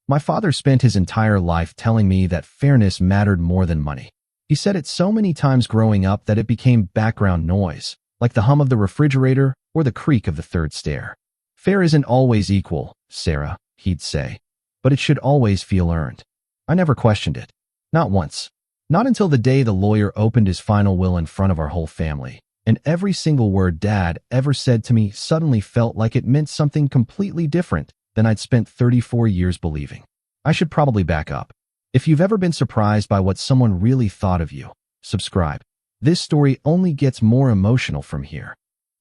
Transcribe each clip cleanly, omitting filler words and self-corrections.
My father spent his entire life telling me that fairness mattered more than money. He said it so many times growing up that it became background noise, like the hum of the refrigerator or the creak of the third stair. Fair isn't always equal, Sarah, he'd say, but it should always feel earned. I never questioned it. Not once. Not until the day the lawyer opened his final will in front of our whole family, and every single word Dad ever said to me suddenly felt like it meant something completely different than I'd spent 34 years believing. I should probably back up. If you've ever been surprised by what someone really thought of you, subscribe. This story only gets more emotional from here.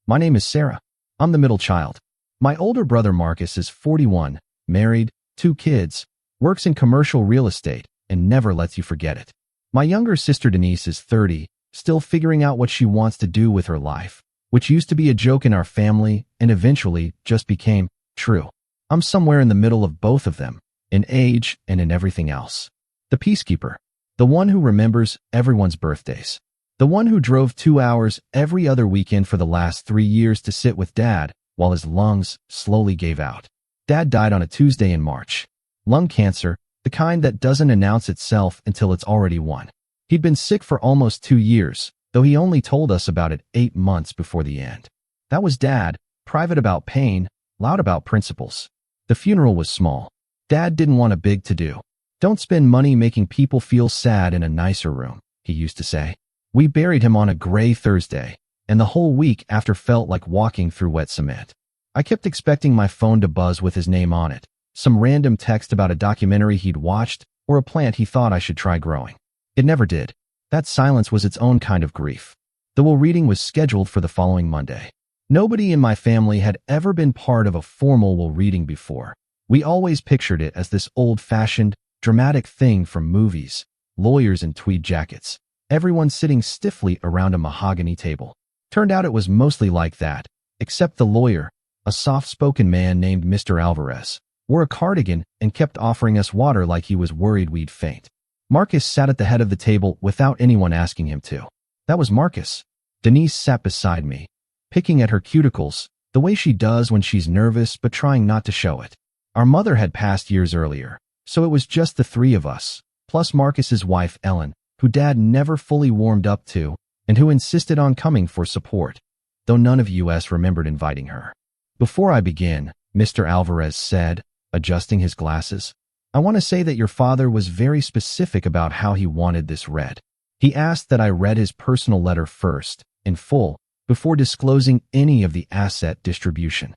My name is Sarah. I'm the middle child. My older brother Marcus is 41, married, 2 kids, works in commercial real estate, and never lets you forget it. My younger sister Denise is 30, still figuring out what she wants to do with her life, which used to be a joke in our family and eventually just became true. I'm somewhere in the middle of both of them, in age and in everything else. The peacekeeper, the one who remembers everyone's birthdays, the one who drove 2 hours every other weekend for the last 3 years to sit with Dad while his lungs slowly gave out. Dad died on a Tuesday in March. Lung cancer, the kind that doesn't announce itself until it's already won. He'd been sick for almost 2 years, though he only told us about it 8 months before the end. That was Dad, private about pain, loud about principles. The funeral was small. Dad didn't want a big to-do. Don't spend money making people feel sad in a nicer room, he used to say. We buried him on a gray Thursday, and the whole week after felt like walking through wet cement. I kept expecting my phone to buzz with his name on it, some random text about a documentary he'd watched or a plant he thought I should try growing. It never did. That silence was its own kind of grief. The will reading was scheduled for the following Monday. Nobody in my family had ever been part of a formal will reading before. We always pictured it as this old-fashioned, dramatic thing from movies, lawyers in tweed jackets, everyone sitting stiffly around a mahogany table. Turned out it was mostly like that, except the lawyer, a soft-spoken man named Mr. Alvarez, wore a cardigan and kept offering us water like he was worried we'd faint. Marcus sat at the head of the table without anyone asking him to. That was Marcus. Denise sat beside me, picking at her cuticles, the way she does when she's nervous but trying not to show it. Our mother had passed years earlier, so it was just the 3 of us, plus Marcus's wife Ellen, who Dad never fully warmed up to, and who insisted on coming for support, though none of us remembered inviting her. Before I begin, Mr. Alvarez said, adjusting his glasses, I want to say that your father was very specific about how he wanted this read. He asked that I read his personal letter first, in full, before disclosing any of the asset distribution.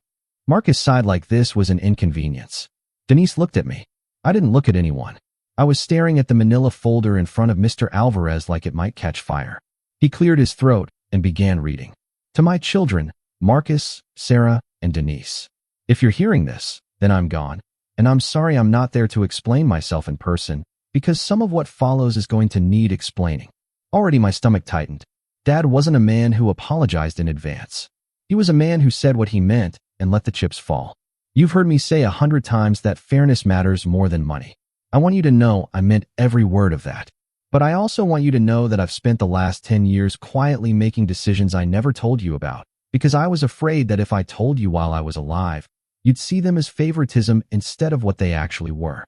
Marcus sighed like this was an inconvenience. Denise looked at me. I didn't look at anyone. I was staring at the manila folder in front of Mr. Alvarez like it might catch fire. He cleared his throat and began reading. To my children, Marcus, Sarah, and Denise. If you're hearing this, then I'm gone, and I'm sorry I'm not there to explain myself in person, because some of what follows is going to need explaining. Already my stomach tightened. Dad wasn't a man who apologized in advance. He was a man who said what he meant and let the chips fall. You've heard me say 100 times that fairness matters more than money. I want you to know I meant every word of that. But I also want you to know that I've spent the last 10 years quietly making decisions I never told you about, because I was afraid that if I told you while I was alive, you'd see them as favoritism instead of what they actually were.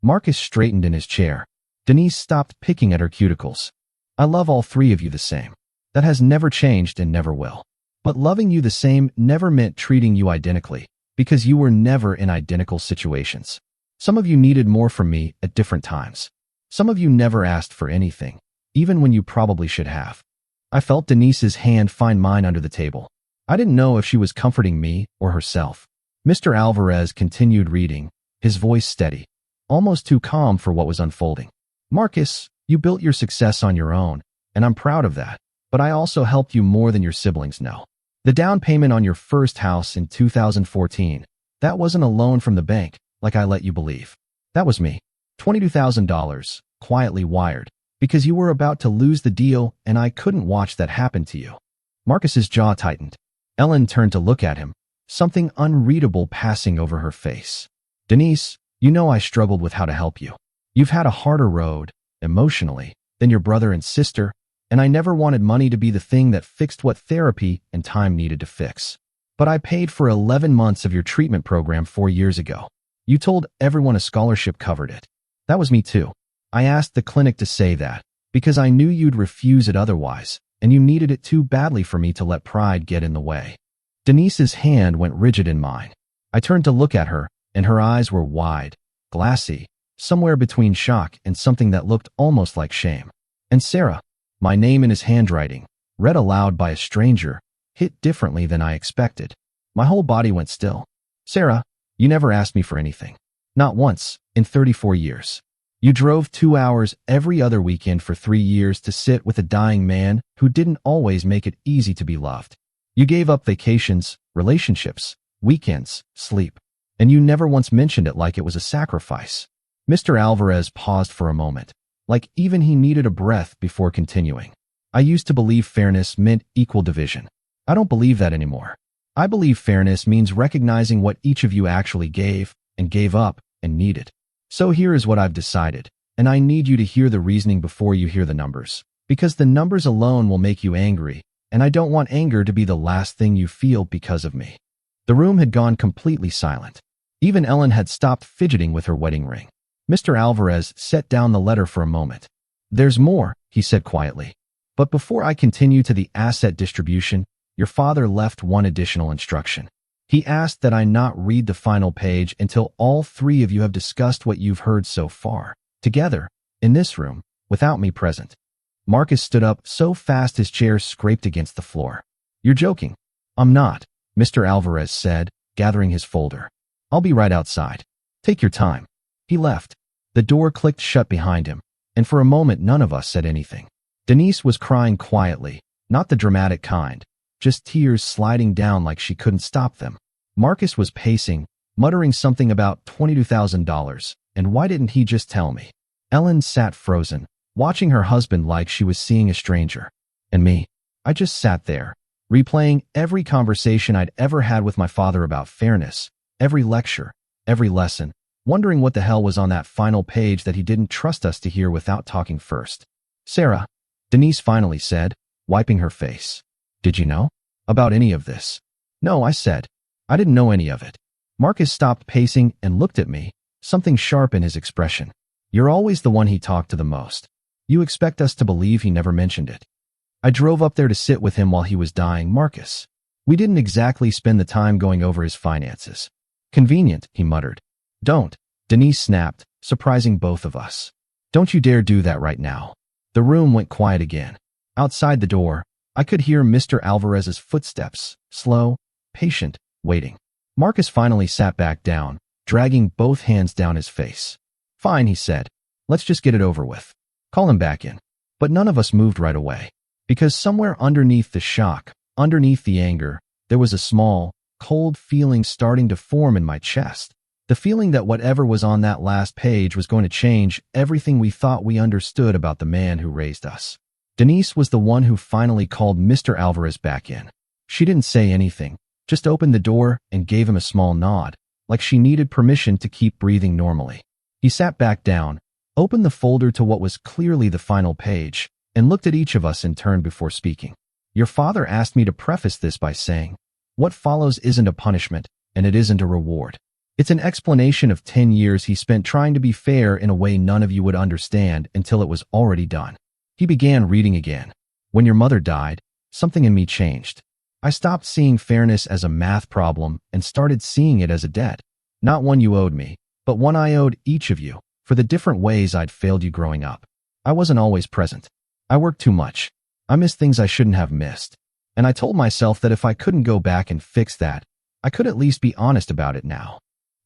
Marcus straightened in his chair. Denise stopped picking at her cuticles. I love all 3 of you the same. That has never changed and never will. But loving you the same never meant treating you identically, because you were never in identical situations. Some of you needed more from me at different times. Some of you never asked for anything, even when you probably should have. I felt Denise's hand find mine under the table. I didn't know if she was comforting me or herself. Mr. Alvarez continued reading, his voice steady, almost too calm for what was unfolding. Marcus, you built your success on your own, and I'm proud of that, but I also helped you more than your siblings know. The down payment on your first house in 2014, that wasn't a loan from the bank, like I let you believe. That was me. $22,000, quietly wired, because you were about to lose the deal and I couldn't watch that happen to you. Marcus's jaw tightened. Ellen turned to look at him, something unreadable passing over her face. Denise, you know I struggled with how to help you. You've had a harder road, emotionally, than your brother and sister, and I never wanted money to be the thing that fixed what therapy and time needed to fix. But I paid for 11 months of your treatment program 4 years ago. You told everyone a scholarship covered it. That was me too. I asked the clinic to say that because I knew you'd refuse it otherwise, and you needed it too badly for me to let pride get in the way. Denise's hand went rigid in mine. I turned to look at her, and her eyes were wide, glassy, somewhere between shock and something that looked almost like shame. And Sarah, my name in his handwriting, read aloud by a stranger, hit differently than I expected. My whole body went still. Sarah, you never asked me for anything. Not once, in 34 years. You drove 2 hours every other weekend for 3 years to sit with a dying man who didn't always make it easy to be loved. You gave up vacations, relationships, weekends, sleep, and you never once mentioned it like it was a sacrifice. Mr. Alvarez paused for a moment, like even he needed a breath before continuing. I used to believe fairness meant equal division. I don't believe that anymore. I believe fairness means recognizing what each of you actually gave and gave up and needed. So here is what I've decided, and I need you to hear the reasoning before you hear the numbers, because the numbers alone will make you angry, and I don't want anger to be the last thing you feel because of me. The room had gone completely silent. Even Ellen had stopped fidgeting with her wedding ring. Mr. Alvarez set down the letter for a moment. There's more, he said quietly. But before I continue to the asset distribution, your father left one additional instruction. He asked that I not read the final page until all 3 of you have discussed what you've heard so far, together, in this room, without me present. Marcus stood up so fast his chair scraped against the floor. You're joking. I'm not, Mr. Alvarez said, gathering his folder. I'll be right outside. Take your time. He left. The door clicked shut behind him, and for a moment none of us said anything. Denise was crying quietly, not the dramatic kind, just tears sliding down like she couldn't stop them. Marcus was pacing, muttering something about $22,000, and why didn't he just tell me? Ellen sat frozen, watching her husband like she was seeing a stranger. And me, I just sat there, replaying every conversation I'd ever had with my father about fairness, every lecture, every lesson, wondering what the hell was on that final page that he didn't trust us to hear without talking first. Sarah, Denise finally said, wiping her face. Did you know about any of this? No, I said. I didn't know any of it. Marcus stopped pacing and looked at me, something sharp in his expression. You're always the one he talked to the most. You expect us to believe he never mentioned it. I drove up there to sit with him while he was dying, Marcus. We didn't exactly spend the time going over his finances. Convenient, he muttered. Don't, Denise snapped, surprising both of us. Don't you dare do that right now. The room went quiet again. Outside the door, I could hear Mr. Alvarez's footsteps, slow, patient, waiting. Marcus finally sat back down, dragging both hands down his face. Fine, he said. Let's just get it over with. Call him back in. But none of us moved right away. Because somewhere underneath the shock, underneath the anger, there was a small, cold feeling starting to form in my chest. The feeling that whatever was on that last page was going to change everything we thought we understood about the man who raised us. Denise was the one who finally called Mr. Alvarez back in. She didn't say anything, just opened the door and gave him a small nod, like she needed permission to keep breathing normally. He sat back down, opened the folder to what was clearly the final page, and looked at each of us in turn before speaking. Your father asked me to preface this by saying, what follows isn't a punishment, and it isn't a reward. It's an explanation of 10 years he spent trying to be fair in a way none of you would understand until it was already done. He began reading again. When your mother died, something in me changed. I stopped seeing fairness as a math problem and started seeing it as a debt. Not one you owed me, but one I owed each of you, for the different ways I'd failed you growing up. I wasn't always present. I worked too much. I missed things I shouldn't have missed. And I told myself that if I couldn't go back and fix that, I could at least be honest about it now.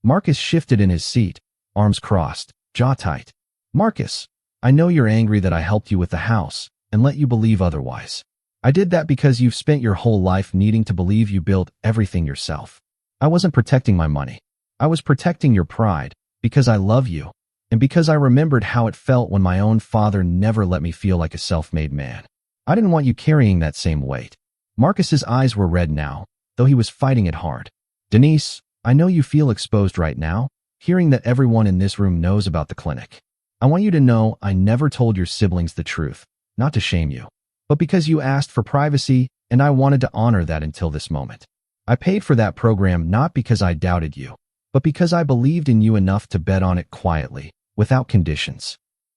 Marcus shifted in his seat, arms crossed, jaw tight. Marcus, I know you're angry that I helped you with the house and let you believe otherwise. I did that because you've spent your whole life needing to believe you built everything yourself. I wasn't protecting my money. I was protecting your pride because I love you and because I remembered how it felt when my own father never let me feel like a self-made man. I didn't want you carrying that same weight. Marcus's eyes were red now, though he was fighting it hard. Denise, I know you feel exposed right now, hearing that everyone in this room knows about the clinic. I want you to know I never told your siblings the truth, not to shame you, but because you asked for privacy and I wanted to honor that until this moment. I paid for that program not because I doubted you, but because I believed in you enough to bet on it quietly, without conditions.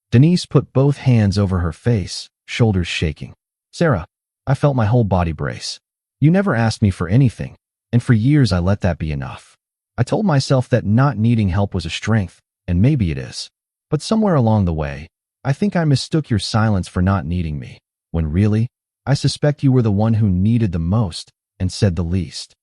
Denise put both hands over her face, shoulders shaking. Sarah, I felt my whole body brace. You never asked me for anything, and for years I let that be enough. I told myself that not needing help was a strength, and maybe it is. But somewhere along the way, I think I mistook your silence for not needing me, when really, I suspect you were the one who needed the most and said the least.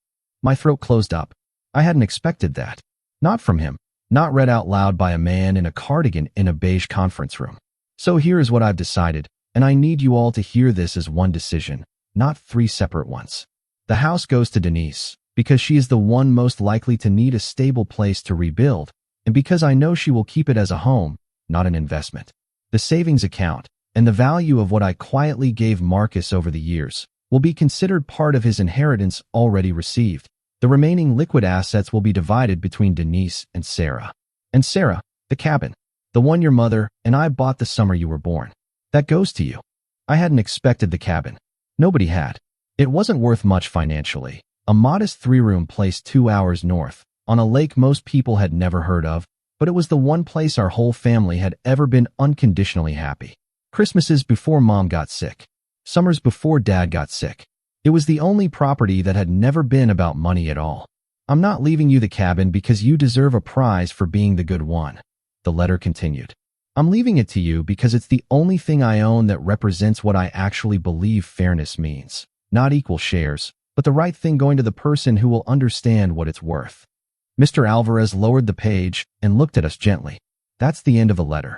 My throat closed up. I hadn't expected that. Not from him, not read out loud by a man in a cardigan in a beige conference room. So here is what I've decided, and I need you all to hear this as one decision, not three separate ones. The house goes to Denise, because she is the one most likely to need a stable place to rebuild, and because I know she will keep it as a home, not an investment. The savings account, and the value of what I quietly gave Marcus over the years, will be considered part of his inheritance already received. The remaining liquid assets will be divided between Denise and Sarah. And Sarah, the cabin, the one your mother and I bought the summer you were born, that goes to you. I hadn't expected the cabin. Nobody had. It wasn't worth much financially. A modest 3-room place 2 hours north, on a lake most people had never heard of, but it was the one place our whole family had ever been unconditionally happy. Christmases before Mom got sick. Summers before Dad got sick. It was the only property that had never been about money at all. I'm not leaving you the cabin because you deserve a prize for being the good one. The letter continued. I'm leaving it to you because it's the only thing I own that represents what I actually believe fairness means. Not equal shares, but the right thing going to the person who will understand what it's worth. Mr. Alvarez lowered the page and looked at us gently. That's the end of the letter.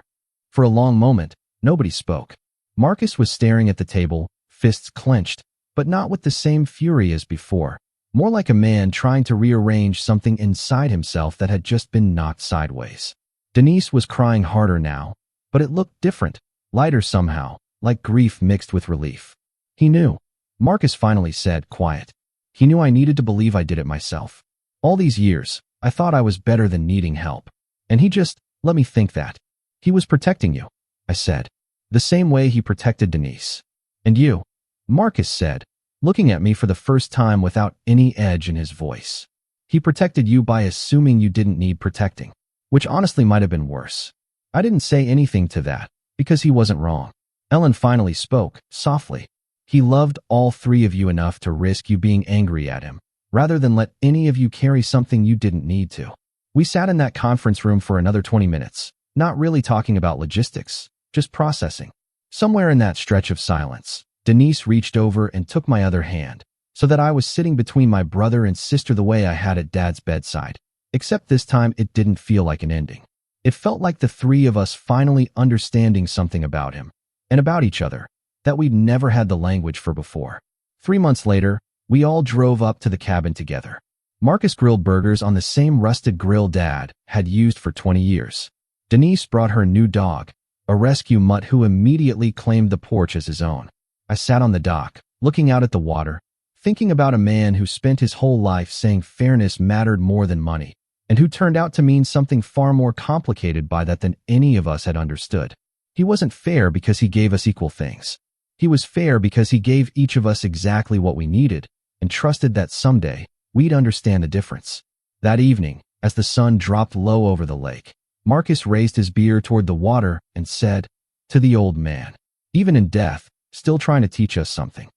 For a long moment, nobody spoke. Marcus was staring at the table, fists clenched, but not with the same fury as before, more like a man trying to rearrange something inside himself that had just been knocked sideways. Denise was crying harder now, but it looked different, lighter somehow, like grief mixed with relief. He knew. Marcus finally said, quiet. He knew I needed to believe I did it myself. All these years, I thought I was better than needing help. And he just let me think that. He was protecting you, I said. The same way he protected Denise. And you, Marcus said, looking at me for the first time without any edge in his voice. He protected you by assuming you didn't need protecting, which honestly might have been worse. I didn't say anything to that, because he wasn't wrong. Ellen finally spoke, softly. He loved all three of you enough to risk you being angry at him, rather than let any of you carry something you didn't need to. We sat in that conference room for another 20 minutes, not really talking about logistics, just processing. Somewhere in that stretch of silence, Denise reached over and took my other hand, so that I was sitting between my brother and sister the way I had at Dad's bedside. Except this time it didn't feel like an ending. It felt like the three of us finally understanding something about him, and about each other, that we'd never had the language for before. 3 months later, we all drove up to the cabin together. Marcus grilled burgers on the same rusted grill Dad had used for 20 years. Denise brought her new dog, a rescue mutt who immediately claimed the porch as his own. I sat on the dock, looking out at the water, thinking about a man who spent his whole life saying fairness mattered more than money, and who turned out to mean something far more complicated by that than any of us had understood. He wasn't fair because he gave us equal things. He was fair because he gave each of us exactly what we needed, and trusted that someday, we'd understand the difference. That evening, as the sun dropped low over the lake, Marcus raised his beer toward the water and said, to the old man, even in death, still trying to teach us something.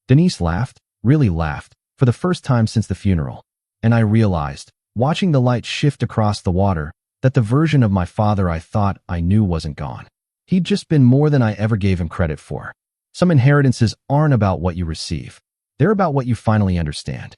Denise laughed, really laughed, for the first time since the funeral, and I realized, watching the light shift across the water, that the version of my father I thought I knew wasn't gone. He'd just been more than I ever gave him credit for. Some inheritances aren't about what you receive. They're about what you finally understand.